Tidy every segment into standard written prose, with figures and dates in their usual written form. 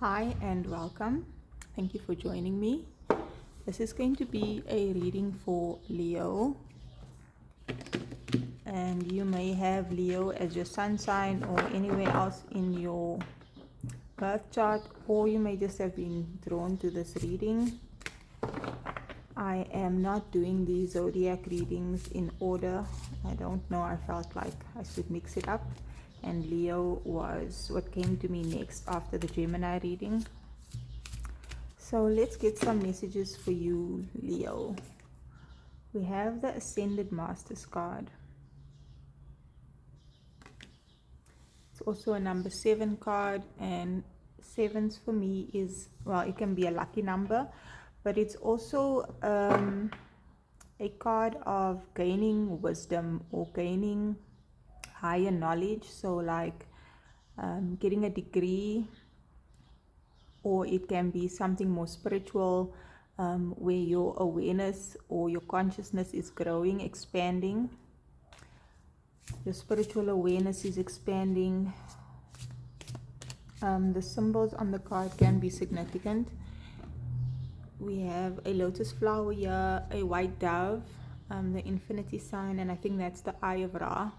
Hi and welcome. Thank you for joining me. This is going to be a reading for Leo, and you may have Leo as your sun sign or anywhere else in your birth chart, or you may just have been drawn to this reading. I am not doing the zodiac readings in order. I don't know, I felt like I should mix it up, and Leo was what came to me next after the Gemini reading. So let's get some messages for you, Leo. We have the Ascended Masters card. It's also a number 7 card, and sevens for me is, well, it can be a lucky number, but it's also a card of gaining wisdom or gaining higher knowledge. So like getting a degree, or it can be something more spiritual, where your awareness or your consciousness is growing, expanding. Your spiritual awareness is expanding. The symbols on the card can be significant. We have a lotus flower here, a white dove, the infinity sign, and I think that's the Eye of Ra,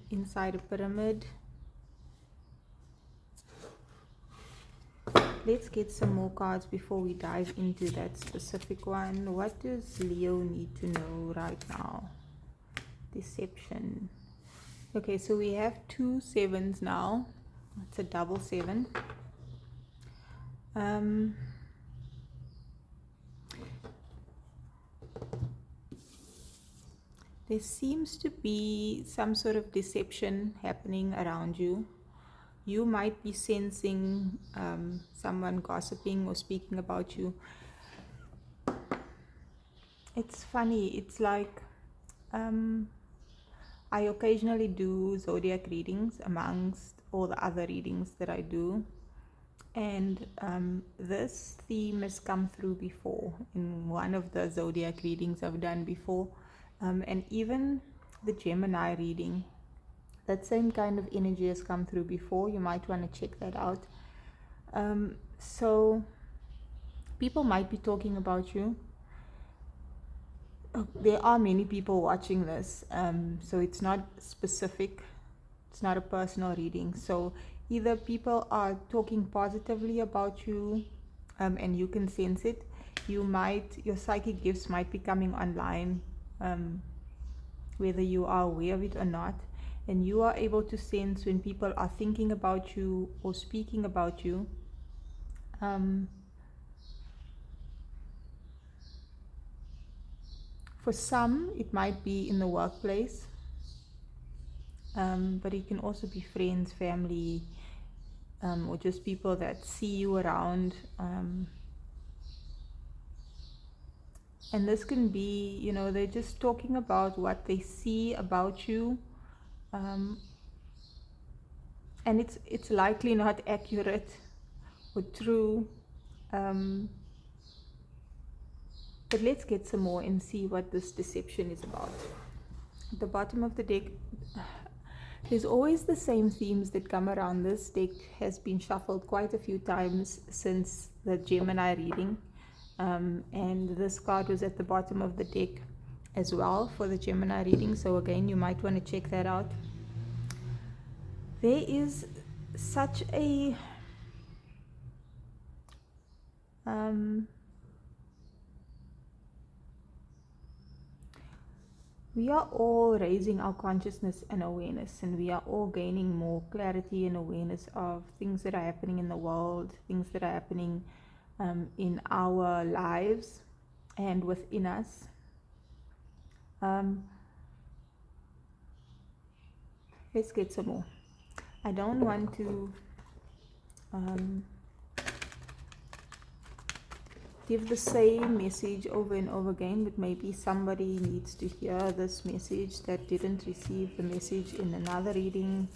inside a pyramid. Let's get some more cards before we dive into that specific one. What does Leo need to know right now? Deception. Okay, so we have 2 sevens now. It's a double 7. There seems to be some sort of deception happening around you. You might be sensing someone gossiping or speaking about you. It's funny, it's like I occasionally do zodiac readings amongst all the other readings that I do, and this theme has come through before in one of the zodiac readings I've done before, and even the Gemini reading. That same kind of energy has come through before. You might want to check that out. So people might be talking about you. There are many people watching this, so it's not specific. It's not a personal reading. So either people are talking positively about you, and you can sense it. Your psychic gifts might be coming online, whether you are aware of it or not. And you are able to sense when people are thinking about you or speaking about you. For some, it might be in the workplace, but it can also be friends, family, or just people that see you around. And this can be, they're just talking about what they see about you. And it's likely not accurate or true. But let's get some more and see what this deception is about. At the bottom of the deck, there's always the same themes that come around. This deck has been shuffled quite a few times since the Gemini reading. And this card was at the bottom of the deck as well for the Gemini reading. So again, you might want to check that out. There is such a we are all raising our consciousness and awareness, and we are all gaining more clarity and awareness of things that are happening in the world, things that are happening in our lives and within us. Let's get some more. I don't want to give the same message over and over again, but maybe somebody needs to hear this message that didn't receive the message in another reading.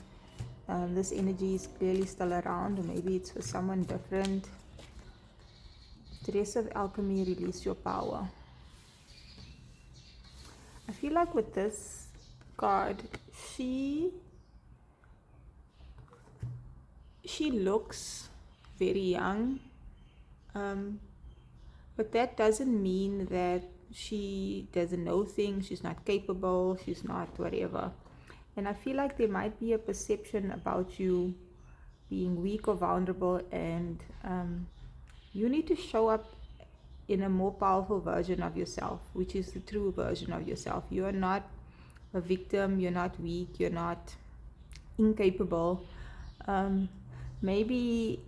This energy is clearly still around, or maybe it's for someone different. Dress of Alchemy, release your power. I feel like with this card, she looks very young. But that doesn't mean that she doesn't know things, she's not capable, she's not whatever. And I feel like there might be a perception about you being weak or vulnerable, and you need to show up in a more powerful version of yourself, which is the true version of yourself. You are not a victim, you're not weak, you're not incapable. Maybe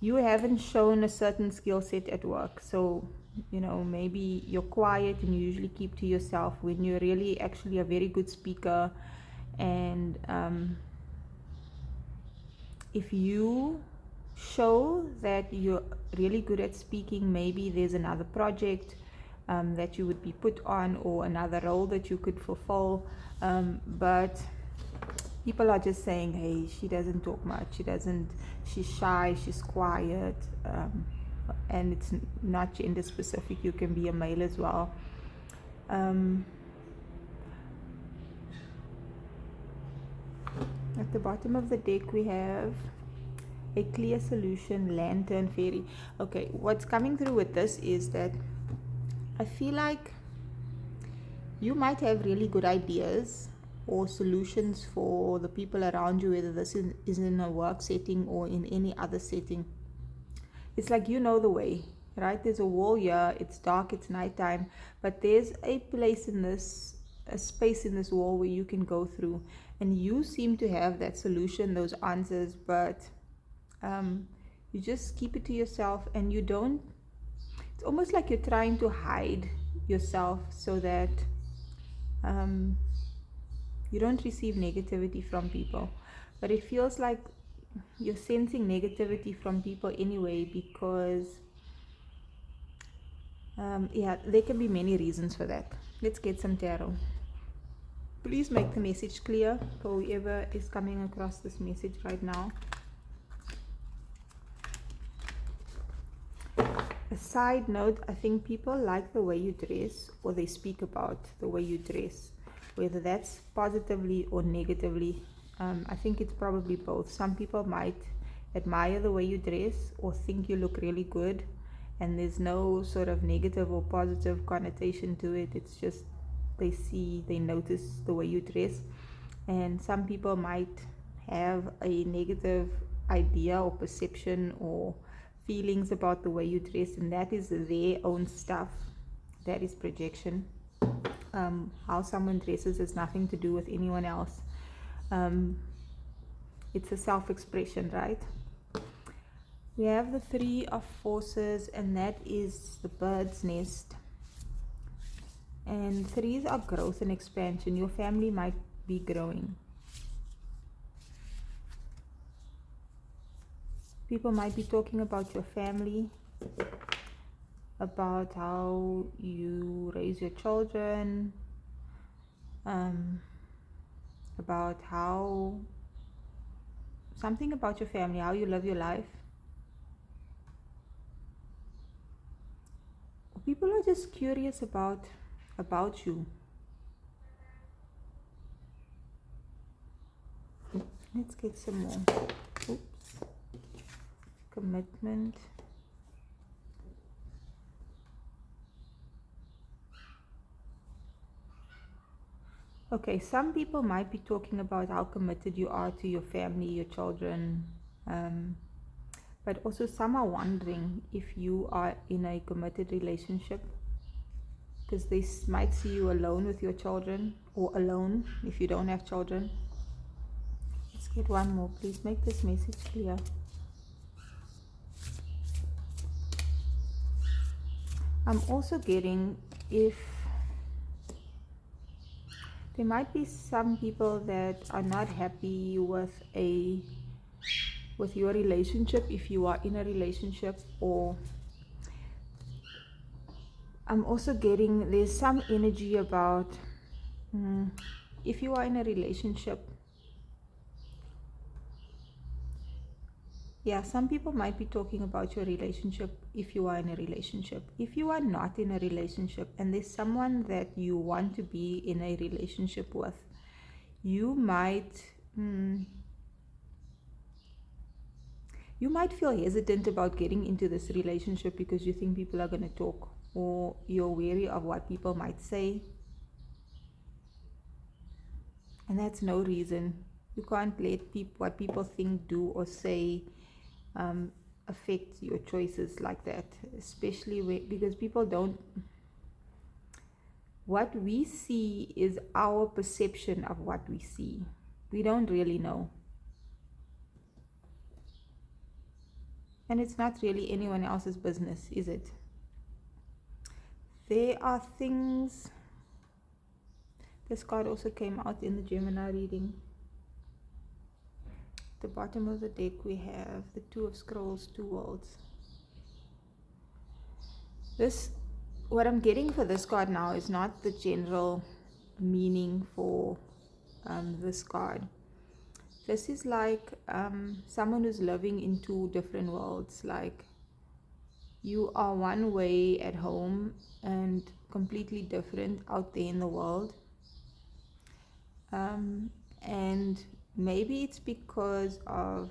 you haven't shown a certain skill set at work, so maybe you're quiet and you usually keep to yourself when you're really actually a very good speaker. And if you show that you're really good at speaking, maybe there's another project that you would be put on, or another role that you could fulfill. But people are just saying, hey, she doesn't talk much, she's shy, she's quiet. And it's not gender specific, you can be a male as well. At the bottom of the deck we have a clear solution, lantern, fairy. Okay, what's coming through with this is that I feel like you might have really good ideas or solutions for the people around you, whether this is in a work setting or in any other setting. It's like you know the way, right? There's a wall here, it's dark, it's nighttime, but there's a place in this, a space in this wall where you can go through, and you seem to have that solution, those answers, but you just keep it to yourself, and you don't, it's almost like you're trying to hide yourself so that you don't receive negativity from people. But it feels like you're sensing negativity from people anyway, because there can be many reasons for that. Let's get some tarot. Please make the message clear for whoever is coming across this message right now. A side note, I think people like the way you dress, or they speak about the way you dress, whether that's positively or negatively. I think it's probably both. Some people might admire the way you dress or think you look really good, and there's no sort of negative or positive connotation to it. It's just they notice the way you dress. And some people might have a negative idea or perception or feelings about the way you dress, and that is their own stuff. That is projection. How someone dresses has nothing to do with anyone else. It's a self-expression, right? We have the Three of Forces, and that is the bird's nest. And threes are growth and expansion. Your family might be growing. People might be talking about your family, about how you raise your children, about how something about your family, how you live your life. People are just curious about you. Let's get some more. Oops. Commitment. Okay, some people might be talking about how committed you are to your family, your children, but also some are wondering if you are in a committed relationship, because they might see you alone with your children, or alone if you don't have children. Let's get one more. Please make this message clear. I'm also getting, if there might be some people that are not happy with your relationship, if you are in a relationship, or I'm also getting there's some energy about if you are in a relationship. Yeah, some people might be talking about your relationship if you are in a relationship. If you are not in a relationship and there's someone that you want to be in a relationship with, you might You might feel hesitant about getting into this relationship because you think people are going to talk, or you're wary of what people might say. And that's no reason. You can't let what people think, do, or say affect your choices like that, especially because people don't. What we see is our perception of what we see. We don't really know. And it's not really anyone else's business, is it? There are things. This card also came out in the Gemini reading. At the bottom of the deck we have the Two of Scrolls, Two Worlds. What I'm getting for this card now is not the general meaning for this card. This is like someone who's living in two different worlds. Like, you are one way at home and completely different out there in the world. And maybe it's because of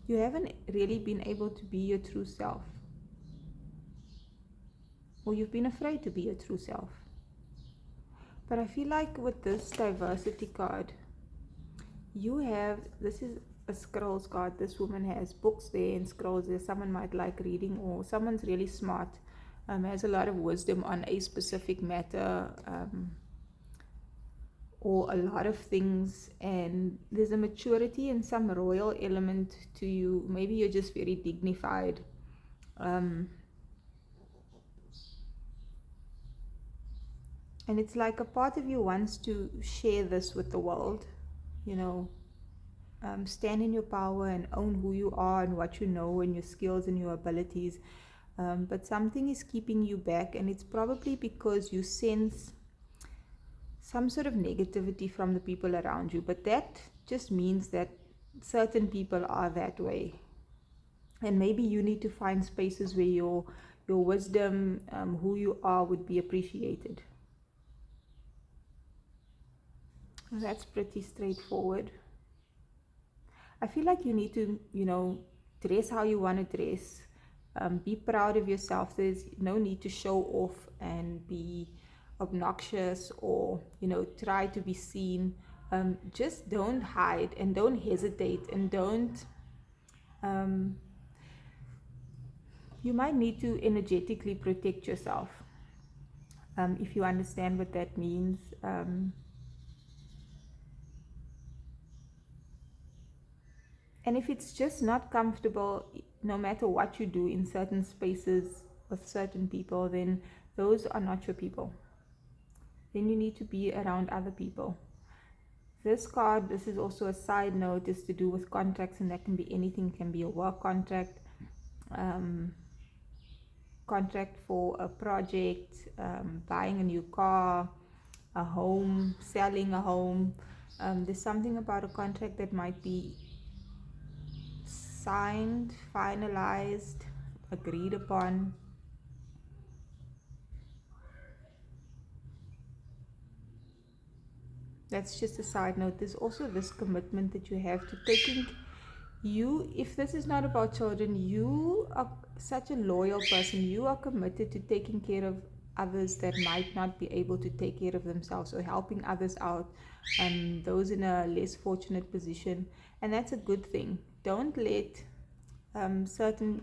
you haven't really been able to be your true self, or you've been afraid to be your true self. But I feel like with this diversity card, this is a scrolls card. This woman has books there and scrolls there. Someone might like reading, or someone's really smart, has a lot of wisdom on a specific matter, or a lot of things, and there's a maturity and some royal element to you. Maybe you're just very dignified. And it's like a part of you wants to share this with the world, stand in your power and own who you are and what you know and your skills and your abilities. But something is keeping you back, and it's probably because you sense some sort of negativity from the people around you. But that just means that certain people are that way, and maybe you need to find spaces where your wisdom, who you are, would be appreciated. That's pretty straightforward. I feel like you need to, dress how you want to dress. Be proud of yourself. There's no need to show off and be obnoxious or, try to be seen. Just don't hide and don't hesitate, and don't. You might need to energetically protect yourself, if you understand what that means. And if it's just not comfortable, no matter what you do in certain spaces with certain people, then those are not your people. Then you need to be around other people. This card, this is also a side note, is to do with contracts, and that can be anything. It can be a work contract, contract for a project, buying a new car, a home, selling a home. There's something about a contract that might be signed, finalized, agreed upon. That's just a side note. There's also this commitment that you have to taking if this is not about children, you are such a loyal person. You are committed to taking care of others that might not be able to take care of themselves, or helping others out, those in a less fortunate position, and that's a good thing. Don't let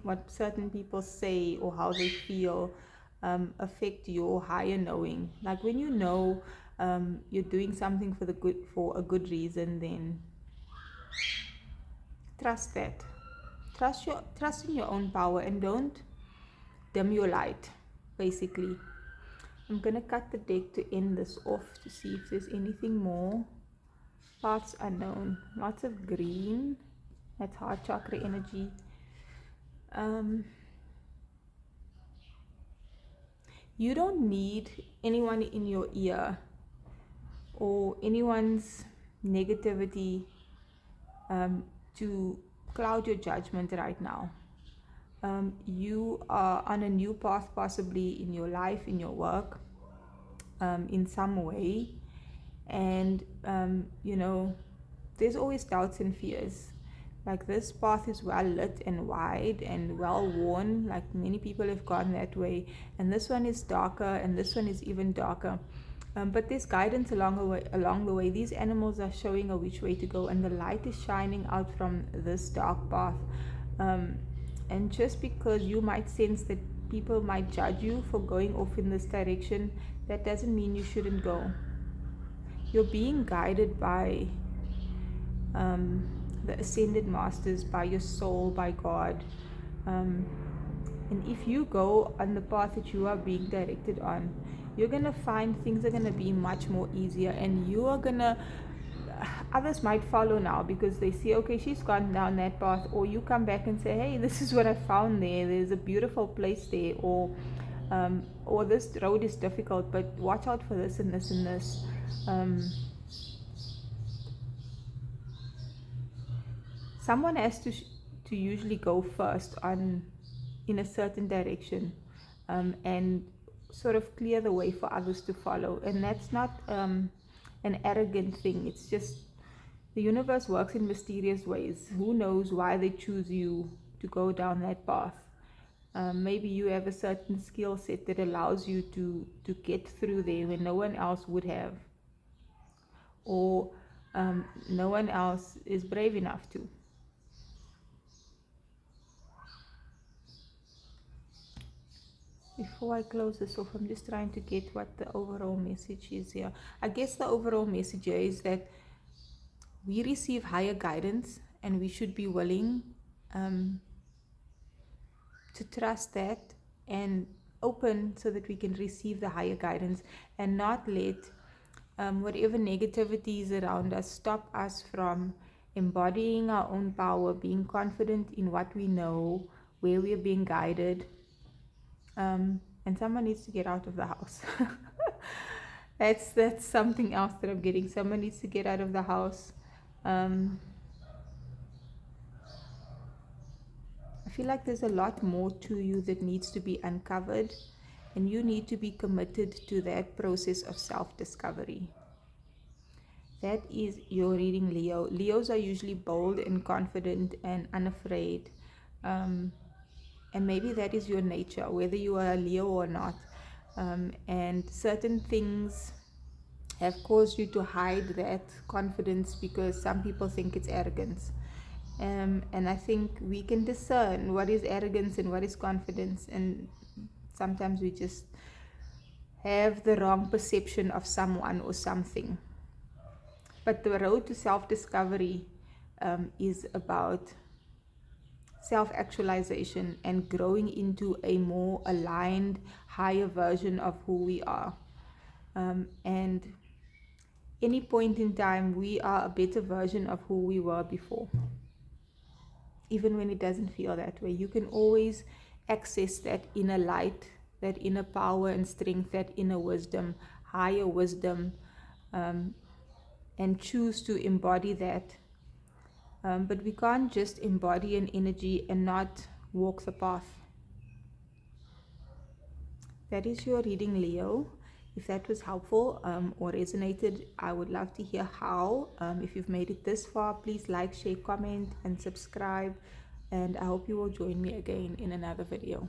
what certain people say or how they feel affect your higher knowing. Like, when you know you're doing something for a good reason, then trust that. Trust in your own power, and don't dim your light. Basically, I'm gonna cut the deck to end this off to see if there's anything more. Paths unknown, lots of green. That's heart chakra energy. You don't need anyone in your ear or anyone's negativity to cloud your judgment right now. You are on a new path, possibly in your life, in your work, in some way, And there's always doubts and fears. Like, this path is well lit and wide and well worn, like many people have gone that way, and this one is darker, and this one is even darker. But there's guidance along the way. These animals are showing a which way to go, and the light is shining out from this dark path. And just because you might sense that people might judge you for going off in this direction, that doesn't mean you shouldn't go. You're being guided by the ascended masters, by your soul, by God. And if you go on the path that you are being directed on, you're going to find things are going to be much more easier, and you are going to, others might follow now because they see, okay, she's gone down that path, or you come back and say, hey, this is what I found there, there's a beautiful place there, or this road is difficult, but watch out for this and this and this. Someone has to usually go first in a certain direction, and sort of clear the way for others to follow. And that's not an arrogant thing. It's just the universe works in mysterious ways. Who knows why they choose you to go down that path? Maybe you have a certain skill set that allows you to get through there when no one else would have, or no one else is brave enough to. Before I close this off, I'm just trying to get what the overall message is here. I guess the overall message here is that we receive higher guidance, and we should be willing to trust that and open so that we can receive the higher guidance, and not let whatever negativity is around us stop us from embodying our own power, being confident in what we know, where we are being guided. And someone needs to get out of the house. That's something else that I'm getting. Someone needs to get out of the house. I feel like there's a lot more to you that needs to be uncovered, and you need to be committed to that process of self-discovery. That is your reading, Leo. Leos are usually bold and confident and unafraid. And maybe that is your nature, whether you are a Leo or not. And certain things have caused you to hide that confidence because some people think it's arrogance. And I think we can discern what is arrogance and what is confidence. And sometimes we just have the wrong perception of someone or something. But the road to self-discovery is about self-actualization and growing into a more aligned, higher version of who we are. And any point in time, we are a better version of who we were before. Even when it doesn't feel that way, you can always access that inner light, that inner power and strength, that inner wisdom, higher wisdom, and choose to embody that. But we can't just embody an energy and not walk the path. That is your reading, Leo. If that was helpful or resonated, I would love to hear how. If you've made it this far, please like, share, comment, and subscribe. And I hope you will join me again in another video.